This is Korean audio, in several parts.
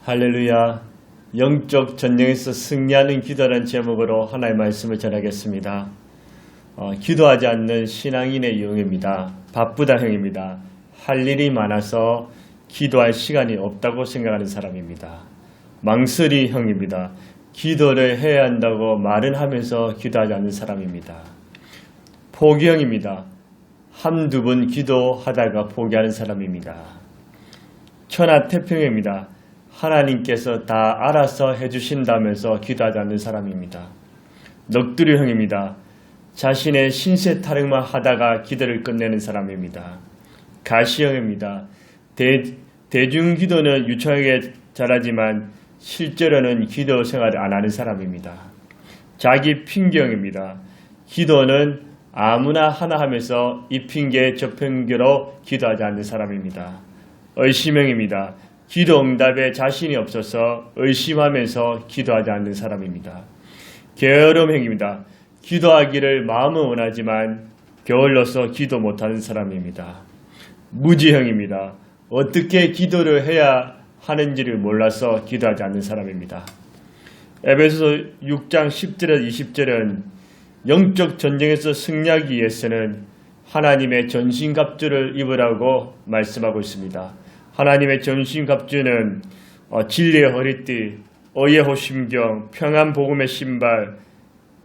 할렐루야. 영적 전쟁에서 승리하는 기도라는 제목으로 하나의 말씀을 전하겠습니다. 기도하지 않는 신앙인의 유형입니다. 바쁘다 형입니다. 할 일이 많아서 기도할 시간이 없다고 생각하는 사람입니다. 망설이 형입니다. 기도를 해야 한다고 말은 하면서 기도하지 않는 사람입니다. 포기형입니다. 한두 번 기도하다가 포기하는 사람입니다. 천하태평형입니다. 하나님께서 다 알아서 해주신다면서 기도하지 않는 사람입니다. 넋두리형입니다. 자신의 신세 타령만 하다가 기도를 끝내는 사람입니다. 가시형입니다. 대중기도는 유창하게 잘하지만 실제로는 기도 생활을 안 하는 사람입니다. 자기 핑계형입니다. 기도는 아무나 하나 하면서 이 핑계 저 핑계로 기도하지 않는 사람입니다. 의심형입니다. 기도 응답에 자신이 없어서 의심하면서 기도하지 않는 사람입니다. 게으름형입니다. 기도하기를 마음은 원하지만 게을러서 기도 못하는 사람입니다. 무지형입니다. 어떻게 기도를 해야 하는지를 몰라서 기도하지 않는 사람입니다. 에베소서 6장 10절에서 20절은 영적 전쟁에서 승리하기 위해서는 하나님의 전신갑주를 입으라고 말씀하고 있습니다. 하나님의 전신갑주는 진리의 허리띠, 의의 호심경, 평안 복음의 신발,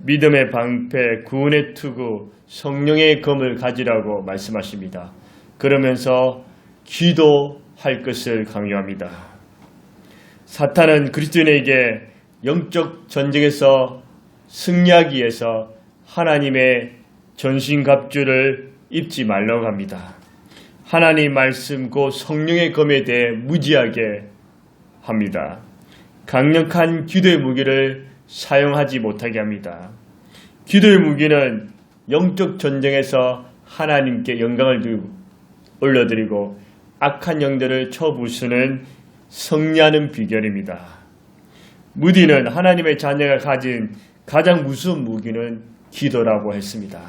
믿음의 방패, 구원의 투구, 성령의 검을 가지라고 말씀하십니다. 그러면서 기도할 것을 강요합니다. 사탄은 그리스도인에게 영적 전쟁에서 승리하기 위해서 하나님의 전신갑주를 입지 말라고 합니다. 하나님 말씀 곧 성령의 검에 대해 무지하게 합니다. 강력한 기도의 무기를 사용하지 못하게 합니다. 기도의 무기는 영적 전쟁에서 하나님께 영광을 올려드리고 악한 영들을 쳐부수는 승리하는 비결입니다. 무디는 하나님의 자녀가 가진 가장 무서운 무기는 기도라고 했습니다.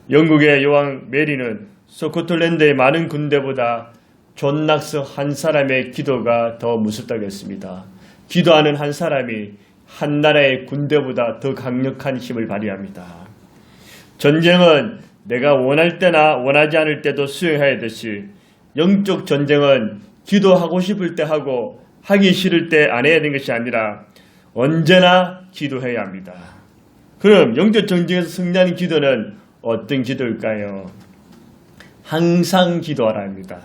영국의 여왕 메리는 스코틀랜드의 많은 군대보다 존 낙스 한 사람의 기도가 더 무섭다고 했습니다. 기도하는 한 사람이 한 나라의 군대보다 더 강력한 힘을 발휘합니다. 전쟁은 내가 원할 때나 원하지 않을 때도 수행해야 하듯이 영적 전쟁은 기도하고 싶을 때 하고 하기 싫을 때 안 해야 되는 것이 아니라 언제나 기도해야 합니다. 그럼 영적 전쟁에서 승리하는 기도는 어떤 기도일까요? 항상 기도하라 합니다.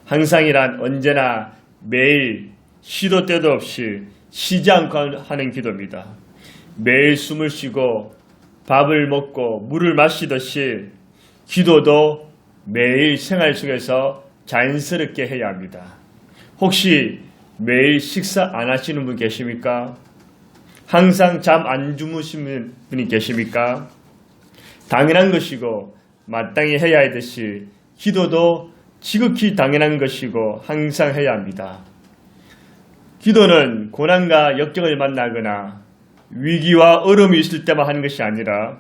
항상이란 언제나 매일 시도 때도 없이 쉬지 않고 하는 기도입니다. 매일 숨을 쉬고 밥을 먹고 물을 마시듯이 기도도 매일 생활 속에서 자연스럽게 해야 합니다. 혹시 매일 식사 안 하시는 분 계십니까? 항상 잠 안 주무시는 분이 계십니까? 당연한 것이고 마땅히 해야 하듯이 기도도 지극히 당연한 것이고 항상 해야 합니다. 기도는 고난과 역경을 만나거나 위기와 어려움이 있을 때만 하는 것이 아니라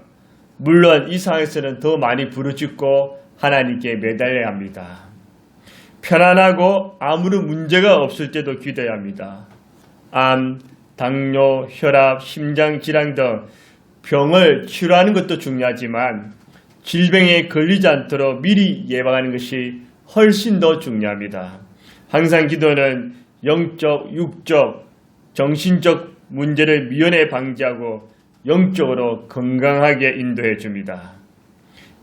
물론 이 상황에서는 더 많이 부르짖고 하나님께 매달려야 합니다. 편안하고 아무런 문제가 없을 때도 기도해야 합니다. 암, 당뇨, 혈압, 심장질환 등 병을 치료하는 것도 중요하지만 질병에 걸리지 않도록 미리 예방하는 것이 훨씬 더 중요합니다. 항상 기도는 영적, 육적, 정신적 문제를 미연에 방지하고 영적으로 건강하게 인도해 줍니다.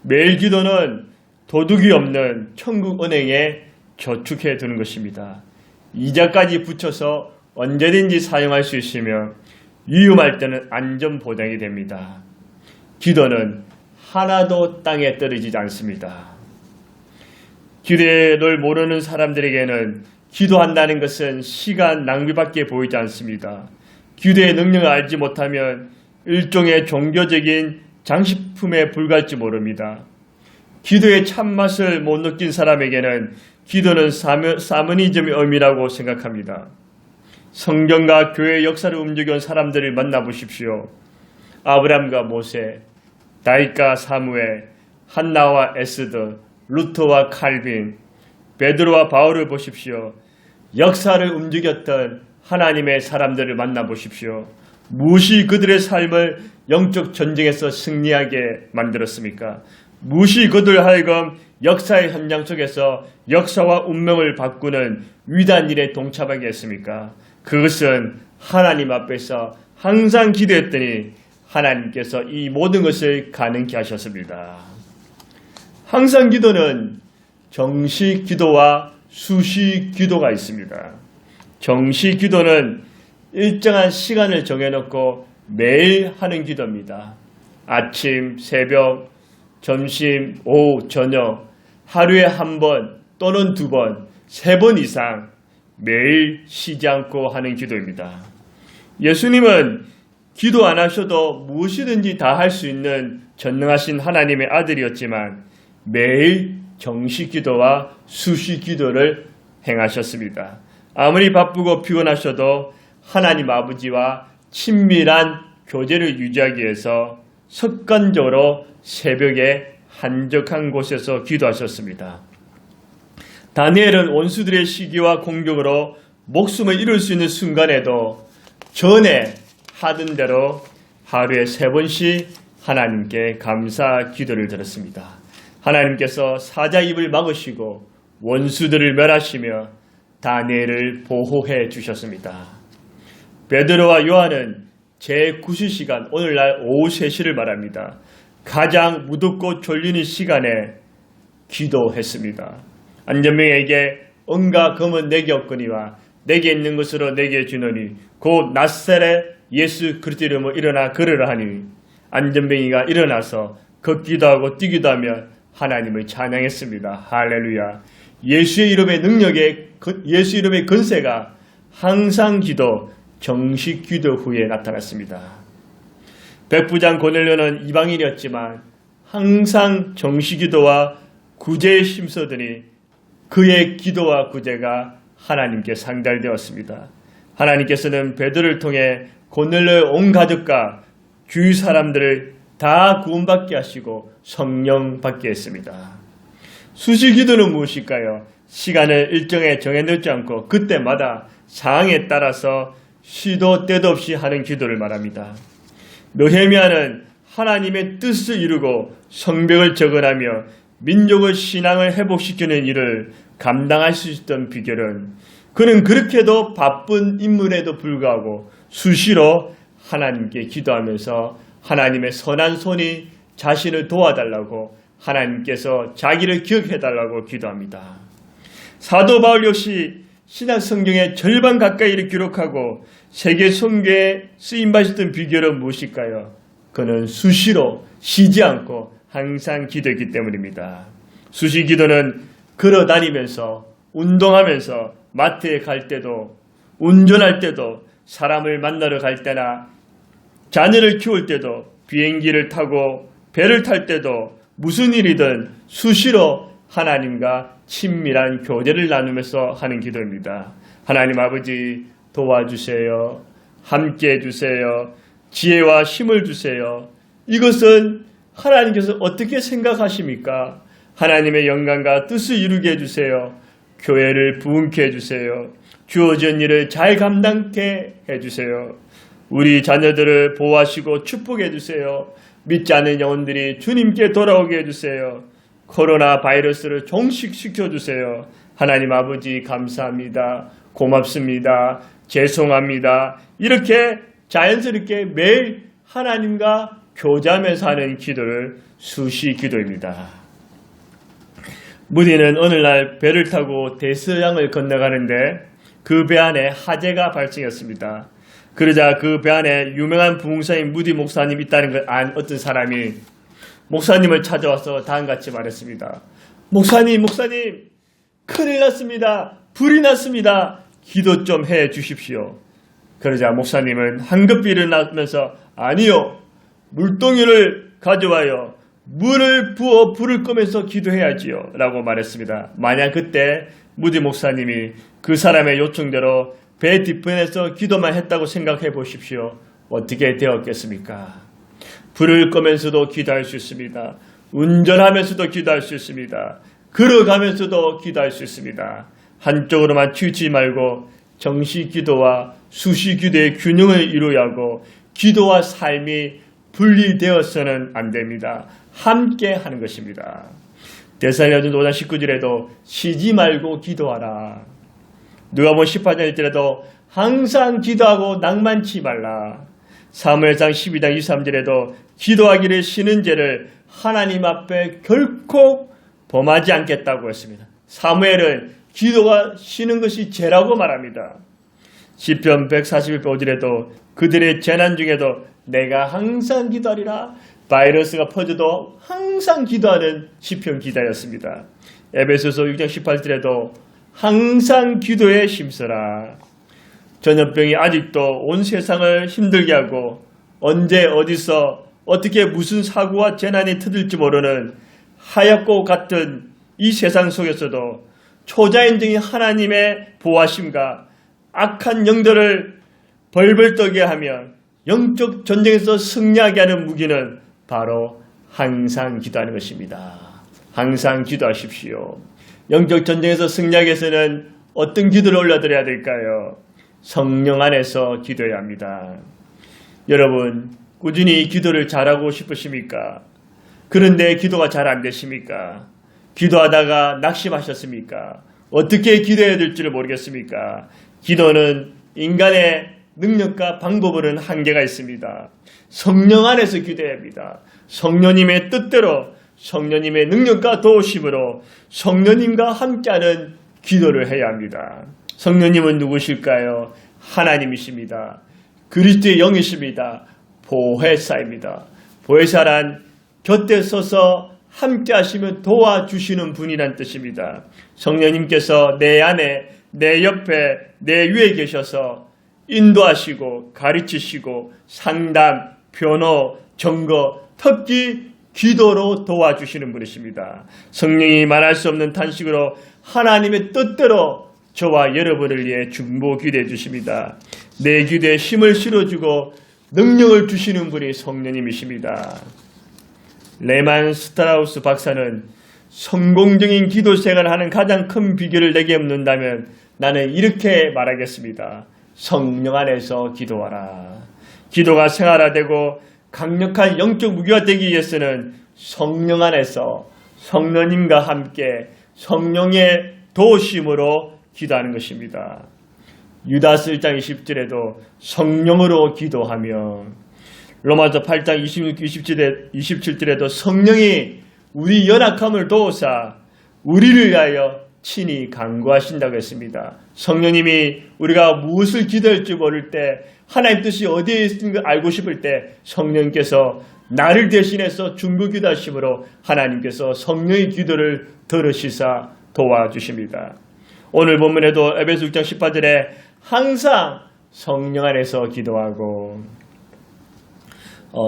매일 기도는 도둑이 없는 천국 은행에 저축해 두는 것입니다. 이자까지 붙여서 언제든지 사용할 수 있으며 위험할 때는 안전 보장이 됩니다. 기도는 하나도 땅에 떨어지지 않습니다. 기도를 모르는 사람들에게는 기도한다는 것은 시간 낭비밖에 보이지 않습니다. 기도의 능력을 알지 못하면 일종의 종교적인 장식품에 불과할지 모릅니다. 기도의 참맛을 못 느낀 사람에게는 기도는 사모니즘의 의미라고 생각합니다. 성경과 교회의 역사를 움직여온 사람들을 만나보십시오. 아브라함과 모세, 다윗과 사무엘, 한나와 에스더, 루터와 칼빈, 베드로와 바울을 보십시오. 역사를 움직였던 하나님의 사람들을 만나보십시오. 무엇이 그들의 삶을 영적 전쟁에서 승리하게 만들었습니까? 무엇이 그들 하여금 역사의 현장 속에서 역사와 운명을 바꾸는 위대한 일에 동참하게 했습니까? 그것은 하나님 앞에서 항상 기도했더니 하나님께서 이 모든 것을 가능케 하셨습니다. 항상 기도는 정식 기도와 수식 기도가 있습니다. 정식 기도는 일정한 시간을 정해놓고 매일 하는 기도입니다. 아침, 새벽, 점심, 오후, 저녁, 하루에 한 번 또는 두 번, 세 번 이상 매일 쉬지 않고 하는 기도입니다. 예수님은 기도 안 하셔도 무엇이든지 다 할 수 있는 전능하신 하나님의 아들이었지만 매일 정식 기도와 수식 기도를 행하셨습니다. 아무리 바쁘고 피곤하셔도 하나님 아버지와 친밀한 교제를 유지하기 위해서 습관적으로 새벽에 한적한 곳에서 기도하셨습니다. 다니엘은 원수들의 시기와 공격으로 목숨을 잃을 수 있는 순간에도 전에 하던 대로 하루에 3번씩 하나님께 감사 기도를 드렸습니다. 하나님께서 사자 입을 막으시고 원수들을 멸하시며 다니엘을 보호해 주셨습니다. 베드로와 요한은 제9시간 오늘날 오후 3시를 말합니다. 가장 무덥고 졸리는 시간에 기도했습니다. 안전병에게 은과 금은 내게 없거니와 내게 있는 것으로 내게 주노니 곧 나사렛 예수 그리스도 이름으로 일어나 걸으라 하니 안전병이가 일어나서 걷기도 하고 뛰기도 하며 하나님을 찬양했습니다. 할렐루야. 예수의 이름의 능력에 예수 이름의 권세가 항상 기도 정식 기도 후에 나타났습니다. 백부장 고넬료는 이방인이었지만 항상 정식 기도와 구제에 힘쓰더니 그의 기도와 구제가 하나님께 상달되었습니다. 하나님께서는 베드로를 통해 고넬료의 온 가족과 주위 사람들을 다 구원받게 하시고 성령 받게 했습니다. 수식 기도는 무엇일까요? 시간을 일정에 정해놓지 않고 그때마다 상황에 따라서 시도 때도 없이 하는 기도를 말합니다. 느헤미야는 하나님의 뜻을 이루고 성벽을 적응하며 민족의 신앙을 회복시키는 일을 감당할 수 있었던 비결은 그는 그렇게도 바쁜 인물에도 불구하고 수시로 하나님께 기도하면서 하나님의 선한 손이 자신을 도와달라고 하나님께서 자기를 기억해달라고 기도합니다. 사도 바울 역시 신약 성경의 절반 가까이를 기록하고 세계 선교에 쓰임받았던 비결은 무엇일까요? 그는 수시로 쉬지 않고 항상 기도했기 때문입니다. 수시 기도는 걸어다니면서 운동하면서 마트에 갈 때도 운전할 때도 사람을 만나러 갈 때나 자녀를 키울 때도 비행기를 타고 배를 탈 때도 무슨 일이든 수시로 하나님과 친밀한 교제를 나누면서 하는 기도입니다. 하나님 아버지 도와주세요. 함께 해주세요. 지혜와 힘을 주세요. 이것은 하나님께서 어떻게 생각하십니까? 하나님의 영광과 뜻을 이루게 해주세요. 교회를 부흥케 해주세요. 주어진 일을 잘 감당케 해주세요. 우리 자녀들을 보호하시고 축복해 주세요. 믿지 않는 영혼들이 주님께 돌아오게 해주세요. 코로나 바이러스를 종식시켜 주세요. 하나님 아버지 감사합니다. 고맙습니다. 죄송합니다. 이렇게 자연스럽게 매일 하나님과 교제하면서 하는 기도를 수시 기도입니다. 무디는 오늘날 배를 타고 대서양을 건너가는데 그 배 안에 화재가 발생했습니다. 그러자 그 배 안에 유명한 부흥사인 무디 목사님이 있다는 걸 안 어떤 사람이 목사님을 찾아와서 다음같이 말했습니다. 목사님 큰일 났습니다. 불이 났습니다. 기도 좀 해 주십시오. 그러자 목사님은 한급히 일어나면서 아니요. 물동이를 가져와요. 물을 부어 불을 끄면서 기도해야지요. 라고 말했습니다. 만약 그때 무디 목사님이 그 사람의 요청대로 배 뒤편에서 기도만 했다고 생각해 보십시오. 어떻게 되었겠습니까? 불을 끄면서도 기도할 수 있습니다. 운전하면서도 기도할 수 있습니다. 걸어가면서도 기도할 수 있습니다. 한쪽으로만 치우치지 말고 정시 기도와 수시 기도의 균형을 이루어야 하고 기도와 삶이 분리되어서는 안 됩니다. 함께 하는 것입니다. 데살로니가전서 5장 19절에도 쉬지 말고 기도하라. 누가복음 18장 1절에도 항상 기도하고 낭만치 말라. 사무엘상 12장 23절에도 기도하기를 쉬는 죄를 하나님 앞에 결코 범하지 않겠다고 했습니다. 사무엘은 기도가 쉬는 것이 죄라고 말합니다. 시편 141편 5절에도 그들의 재난 중에도 내가 항상 기도하리라. 바이러스가 퍼져도 항상 기도하는 시편 기자였습니다. 에베소서 6장 18절에도 항상 기도에 힘써라. 전염병이 아직도 온 세상을 힘들게 하고 언제 어디서 어떻게 무슨 사고와 재난이 터질지 모르는 하얗고 같은 이 세상 속에서도 초자연적인 하나님의 보호하심과 악한 영들을 벌벌 떨게 하며 영적 전쟁에서 승리하게 하는 무기는 바로 항상 기도하는 것입니다. 항상 기도하십시오. 영적 전쟁에서 승리하기 위해서는 어떤 기도를 올려드려야 될까요? 성령 안에서 기도해야 합니다. 여러분, 꾸준히 기도를 잘하고 싶으십니까? 그런데 기도가 잘 안 되십니까? 기도하다가 낙심하셨습니까? 어떻게 기도해야 될지를 모르겠습니까? 기도는 인간의 능력과 방법으로는 한계가 있습니다. 성령 안에서 기도해야 합니다. 성령님의 뜻대로 성령님의 능력과 도우심으로 성령님과 함께하는 기도를 해야 합니다. 성령님은 누구실까요? 하나님이십니다. 그리스도의 영이십니다. 보혜사입니다. 보혜사란 곁에 서서 함께 하시며 도와주시는 분이란 뜻입니다. 성령님께서 내 안에, 내 옆에, 내 위에 계셔서 인도하시고 가르치시고 상담, 변호, 점거, 특히 기도로 도와주시는 분이십니다. 성령이 말할 수 없는 탄식으로 하나님의 뜻대로 저와 여러분을 위해 중보 기도해 주십니다. 내 기도에 힘을 실어주고 능력을 주시는 분이 성령님이십니다. 레만 스트라우스 박사는 성공적인 기도 생활을 하는 가장 큰 비결을 내게 묻는다면 나는 이렇게 말하겠습니다. 성령 안에서 기도하라. 기도가 생활화되고 강력한 영적 무기가 되기 위해서는 성령 안에서 성령님과 함께 성령의 도우심으로 기도하는 것입니다. 유다서 1장 20절에도 성령으로 기도하며 로마서 8장 26, 27절에도 성령이 우리 연약함을 도우사 우리를 위하여 친히 간구하신다고 했습니다. 성령님이 우리가 무엇을 기도할지 모를 때 하나님 뜻이 어디에 있는 걸 알고 싶을 때 성령께서 나를 대신해서 중보 기도하심으로 하나님께서 성령의 기도를 들으시사 도와주십니다. 오늘 본문에도 에베소 6장 18절에 항상 성령 안에서 기도하고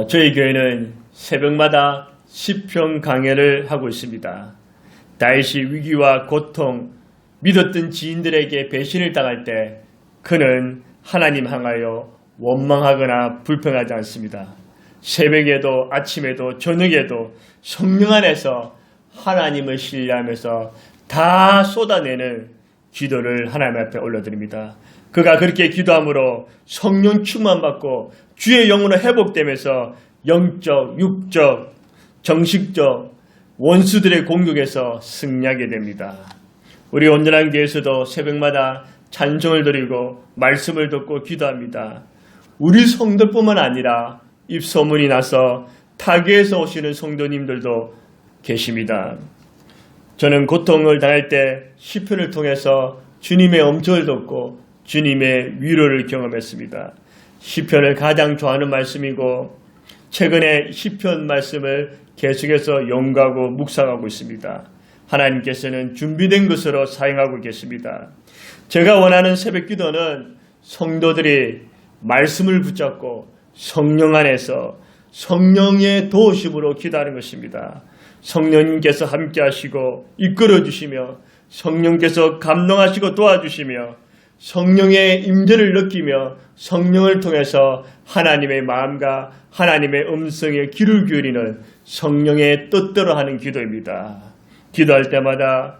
저희 교회는 새벽마다 시편 강해를 하고 있습니다. 다윗이 위기와 고통, 믿었던 지인들에게 배신을 당할 때 그는 하나님 향하여 원망하거나 불평하지 않습니다. 새벽에도 아침에도 저녁에도 성령 안에서 하나님을 신뢰하면서 다 쏟아내는 기도를 하나님 앞에 올려드립니다. 그가 그렇게 기도함으로 성령 충만받고 주의 영으로 회복되면서 영적, 육적, 정식적 원수들의 공격에서 승리하게 됩니다. 우리 온전한 교회에서도 새벽마다 찬송을 드리고 말씀을 듣고 기도합니다. 우리 성도뿐만 아니라 입소문이 나서 타교에서 오시는 성도님들도 계십니다. 저는 고통을 당할 때 시편을 통해서 주님의 엄정을 듣고 주님의 위로를 경험했습니다. 시편을 가장 좋아하는 말씀이고 최근에 시편 말씀을 계속해서 연구하고 묵상하고 있습니다. 하나님께서는 준비된 것으로 사용하고 계십니다. 제가 원하는 새벽 기도는 성도들이 말씀을 붙잡고 성령 안에서 성령의 도우심으로 기도하는 것입니다. 성령님께서 함께 하시고 이끌어 주시며 성령께서 감동하시고 도와주시며 성령의 임재를 느끼며 성령을 통해서 하나님의 마음과 하나님의 음성에 귀를 기울이는 성령의 뜻대로 하는 기도입니다. 기도할 때마다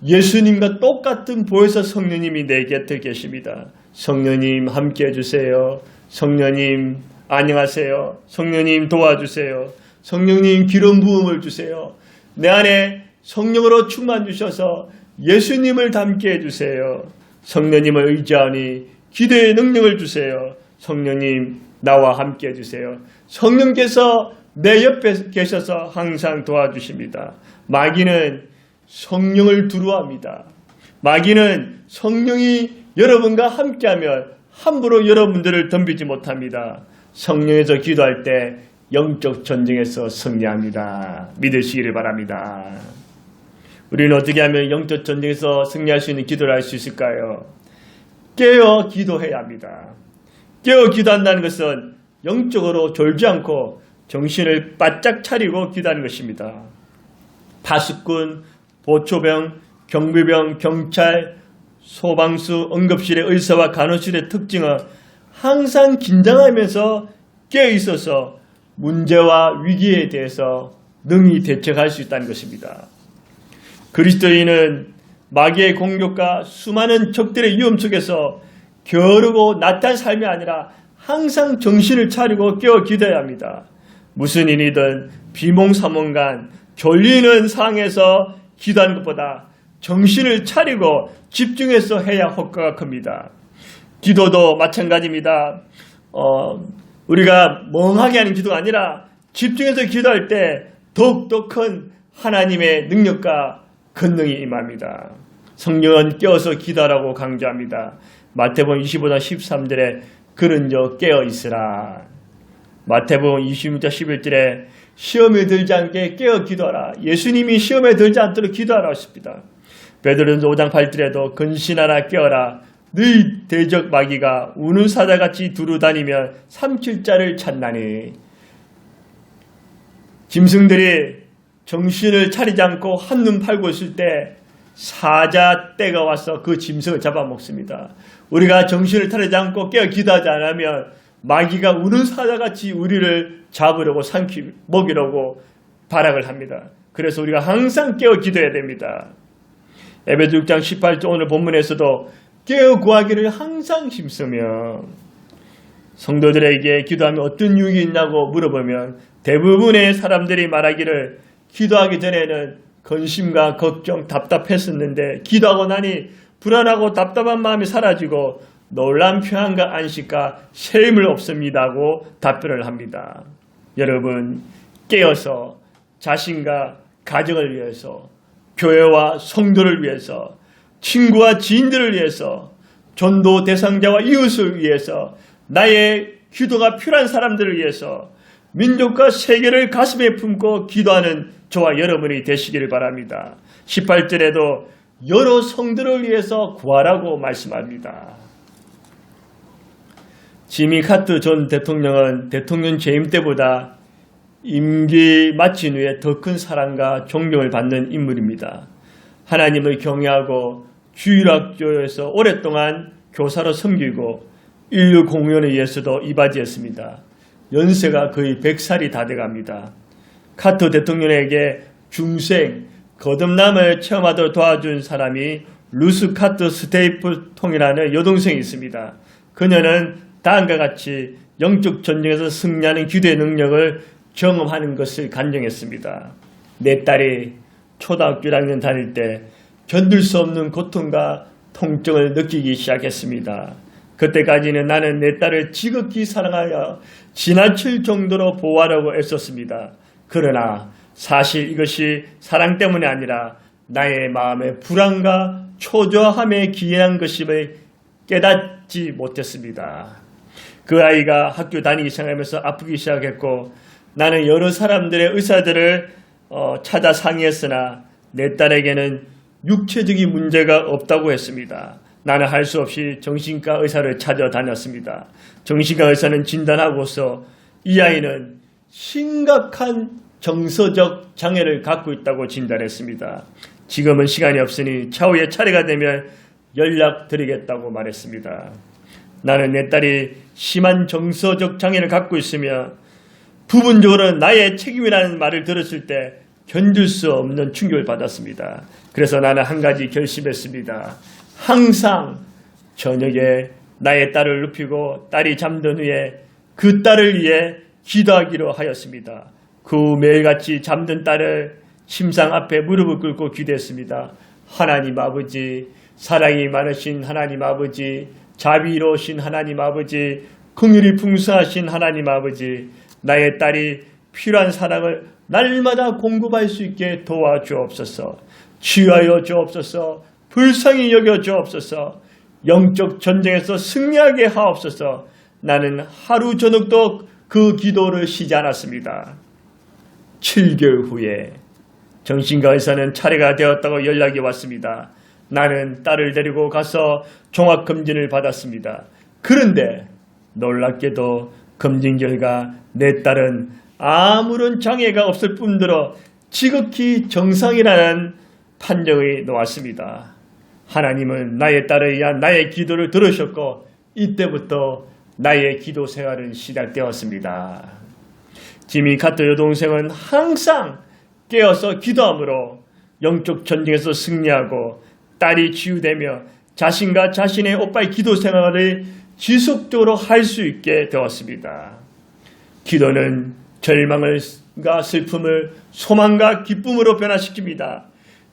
예수님과 똑같은 보혜사 성령님이 내 곁에 계십니다. 성령님 함께 해주세요. 성령님 안녕하세요. 성령님 도와주세요. 성령님 기름 부음을 주세요. 내 안에 성령으로 충만 주셔서 예수님을 닮게 해주세요. 성령님을 의지하니 기도의 능력을 주세요. 성령님 나와 함께 해주세요. 성령께서 내 옆에 계셔서 항상 도와주십니다. 마귀는 성령을 두려워합니다. 마귀는 성령이 여러분과 함께하면 함부로 여러분들을 덤비지 못합니다. 성령에서 기도할 때 영적 전쟁에서 승리합니다. 믿으시기를 바랍니다. 우리는 어떻게 하면 영적 전쟁에서 승리할 수 있는 기도를 할 수 있을까요? 깨어 기도해야 합니다. 깨어 기도한다는 것은 영적으로 졸지 않고 정신을 바짝 차리고 기도하는 것입니다. 파수꾼, 보초병, 경비병, 경찰, 소방수, 응급실의 의사와 간호실의 특징은 항상 긴장하면서 깨어있어서 문제와 위기에 대해서 능히 대처할 수 있다는 것입니다. 그리스도인은 마귀의 공격과 수많은 적들의 위험 속에서 게으르고 나태한 삶이 아니라 항상 정신을 차리고 깨어 기도해야 합니다. 무슨 일이든 비몽사몽간 졸리는 상황에서 기도하는 것보다 정신을 차리고 집중해서 해야 효과가 큽니다. 기도도 마찬가지입니다. 우리가 멍하게 하는 기도가 아니라 집중해서 기도할 때 더욱더 큰 하나님의 능력과 권능이 임합니다. 성령은 깨어서 기도하라고 강조합니다. 마태복음 25장 13절에 그런저 깨어 있으라. 마태복음 26장 11절에 시험에 들지 않게 깨어 기도하라. 예수님이 시험에 들지 않도록 기도하라 하십니다. 베드로전서 5장 8절에도 근신하라 깨어라. 너희 대적 마귀가 우는 사자같이 두루다니며 삼킬자를 찾나니. 짐승들이 정신을 차리지 않고 한눈 팔고 있을 때 사자 떼가 와서 그 짐승을 잡아먹습니다. 우리가 정신을 차리지 않고 깨어 기도하지 않으면 마귀가 우는 사자같이 우리를 잡으려고 먹이려고 발악을 합니다. 그래서 우리가 항상 깨어 기도해야 됩니다. 에베소 6장 18절 오늘 본문에서도 깨어 구하기를 항상 힘쓰며, 성도들에게 기도하면 어떤 유익이 있냐고 물어보면 대부분의 사람들이 말하기를 기도하기 전에는 근심과 걱정, 답답했었는데 기도하고 나니 불안하고 답답한 마음이 사라지고 놀라운 평안과 안식과 쉼을 없습니다고 답변을 합니다. 여러분, 깨어서 자신과 가정을 위해서, 교회와 성도를 위해서, 친구와 지인들을 위해서, 전도 대상자와 이웃을 위해서, 나의 기도가 필요한 사람들을 위해서 민족과 세계를 가슴에 품고 기도하는 저와 여러분이 되시기를 바랍니다. 18절에도 여러 성들을 위해서 구하라고 말씀합니다. 지미 카터 전 대통령은 대통령 재임 때보다 임기 마친 후에 더 큰 사랑과 존경을 받는 인물입니다. 하나님을 경외하고 주일학교에서 오랫동안 교사로 섬기고 인류 공연에 의해서도 이바지했습니다. 연세가 거의 100살이 다 돼갑니다. 카터 대통령에게 중생, 거듭남을 체험하도록 도와준 사람이 루스 카터 스테이플통이라는 여동생이 있습니다. 그녀는 다음과 같이 영적 전쟁에서 승리하는 기도의 능력을 경험하는 것을 간증했습니다. 내 딸이 초등학교 1학년 다닐 때 견딜 수 없는 고통과 통증을 느끼기 시작했습니다. 그때까지는 나는 내 딸을 지극히 사랑하여 지나칠 정도로 보호하려고 애썼습니다. 그러나 사실 이것이 사랑 때문이 아니라 나의 마음의 불안과 초조함에 기인한 것임을 깨닫지 못했습니다. 그 아이가 학교 다니기 시작하면서 아프기 시작했고 나는 여러 사람들의 의사들을 찾아 상의했으나 내 딸에게는 육체적인 문제가 없다고 했습니다. 나는 할 수 없이 정신과 의사를 찾아다녔습니다. 정신과 의사는 진단하고서 이 아이는 심각한 정서적 장애를 갖고 있다고 진단했습니다. 지금은 시간이 없으니 차후에 차례가 되면 연락드리겠다고 말했습니다. 나는 내 딸이 심한 정서적 장애를 갖고 있으며 부분적으로 나의 책임이라는 말을 들었을 때 견딜 수 없는 충격을 받았습니다. 그래서 나는 한 가지 결심했습니다. 항상 저녁에 나의 딸을 눕히고 딸이 잠든 후에 그 딸을 위해 기도하기로 하였습니다. 그 매일같이 잠든 딸을 침상 앞에 무릎을 꿇고 기도했습니다. 하나님 아버지, 사랑이 많으신 하나님 아버지, 자비로우신 하나님 아버지, 긍휼이 풍성하신 하나님 아버지, 나의 딸이 필요한 사랑을 날마다 공급할 수 있게 도와주옵소서. 치유하여 주옵소서. 불쌍히 여겨 주옵소서. 영적 전쟁에서 승리하게 하옵소서. 나는 하루 저녁도 그 기도를 쉬지 않았습니다. 7개월 후에 정신과 의사는 차례가 되었다고 연락이 왔습니다. 나는 딸을 데리고 가서 종합검진을 받았습니다. 그런데 놀랍게도 검진 결과 내 딸은 아무런 장애가 없을 뿐더러 지극히 정상이라는 판정이 나왔습니다. 하나님은 나의 딸에 의한 나의 기도를 들으셨고 이때부터 나의 기도 생활은 시작되었습니다. 지미 카터 여동생은 항상 깨어서 기도함으로 영적 전쟁에서 승리하고 딸이 치유되며 자신과 자신의 오빠의 기도 생활을 지속적으로 할 수 있게 되었습니다. 기도는 절망과 슬픔을 소망과 기쁨으로 변화시킵니다.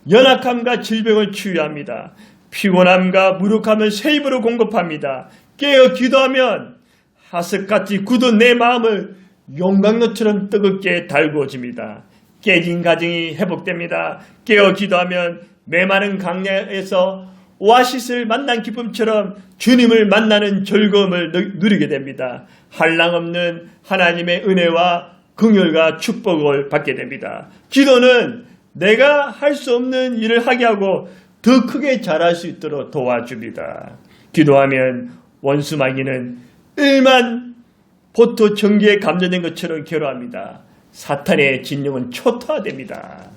연약함과 질병을 치유합니다. 피곤함과 무력함을 새 힘으로 공급합니다. 깨어 기도하면 하석같이 굳은 내 마음을 용광로처럼 뜨겁게 달구어집니다. 깨진 가정이 회복됩니다. 깨어 기도하면 메마른 강야에서 오아시스를 만난 기쁨처럼 주님을 만나는 즐거움을 누리게 됩니다. 한량없는 하나님의 은혜와 긍휼과 축복을 받게 됩니다. 기도는 내가 할 수 없는 일을 하게 하고 더 크게 잘할 수 있도록 도와줍니다. 기도하면 원수 마귀는 1만 보토 전기에 감전된 것처럼 괴로워합니다. 사탄의 진영은 초토화됩니다.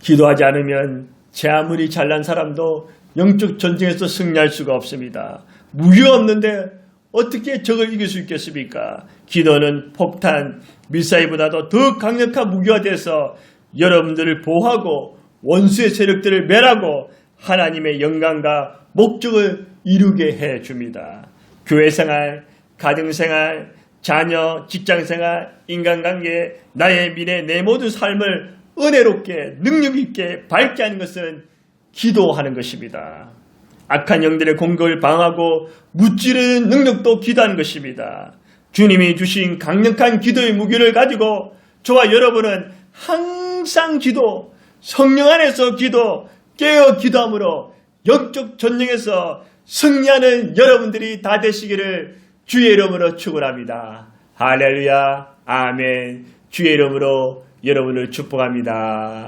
기도하지 않으면 제 아무리 잘난 사람도 영적 전쟁에서 승리할 수가 없습니다. 무기가 없는데 어떻게 적을 이길 수 있겠습니까? 기도는 폭탄, 미사일보다도 더 강력한 무기가 돼서 여러분들을 보호하고 원수의 세력들을 멸하고 하나님의 영광과 목적을 이루게 해줍니다. 교회생활, 가정생활, 자녀, 직장생활, 인간관계, 나의 미래, 내 모든 삶을 은혜롭게 능력있게 밝게 하는 것은 기도하는 것입니다. 악한 영들의 공격을 방어하고 무찌르는 능력도 기도하는 것입니다. 주님이 주신 강력한 기도의 무기를 가지고 저와 여러분은 항상 기도, 성령 안에서 기도, 깨어 기도함으로 영적 전쟁에서 승리하는 여러분들이 다 되시기를 주의 이름으로 축원합니다. 할렐루야, 아멘. 주의 이름으로 여러분을 축복합니다.